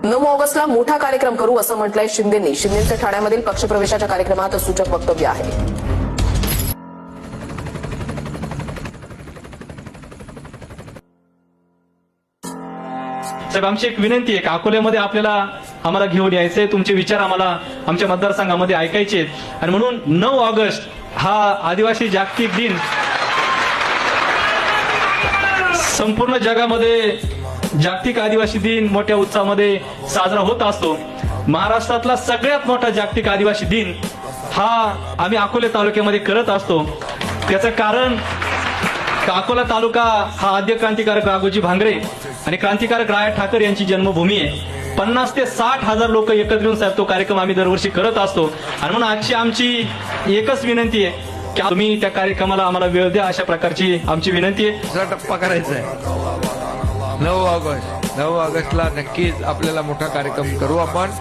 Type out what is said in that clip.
9 ऑगस्टला मोठा कार्यक्रम करू असं म्हटलंय शिंदेंनी. शिंदेंचं ठाण्यामधील पक्षप्रवेशाच्या कार्यक्रमात सूचक वक्तव्य आहे. साहेब, आमची एक विनंती आहे की अकोल्यामध्ये आम्हाला घेऊन यायचंय. तुमचे विचार आम्हाला आमच्या मतदारसंघामध्ये ऐकायचे आहेत आणि म्हणून 9 ऑगस्ट हा आदिवासी जागतिक दिन संपूर्ण जगामध्ये जागतिक आदिवासी दिन मोठ्या उत्साहामध्ये साजरा होत असतो. महाराष्ट्रातला सगळ्यात मोठा जागतिक आदिवासी दिन हा आम्ही अकोले तालुक्यामध्ये करत असतो. त्याचं कारण अकोला तालुका हा आद्य क्रांतिकारक राघोजी भांगरे आणि क्रांतिकारक राया ठाकर यांची जन्मभूमी आहे. 50 ते 60 हजार लोक एकत्र येऊन साहेब तो कार्यक्रम आम्ही दरवर्षी करत असतो आणि म्हणून आजची आमची एकच विनंती आहे की तुम्ही त्या कार्यक्रमाला आम्हाला वेळ द्या, अशा प्रकारची आमची विनंती आहे. दुसरा टप्पा करायचा आहे 9 ऑगस्टला नक्कीच आपल्याला मोठा कार्यक्रम करू आपण.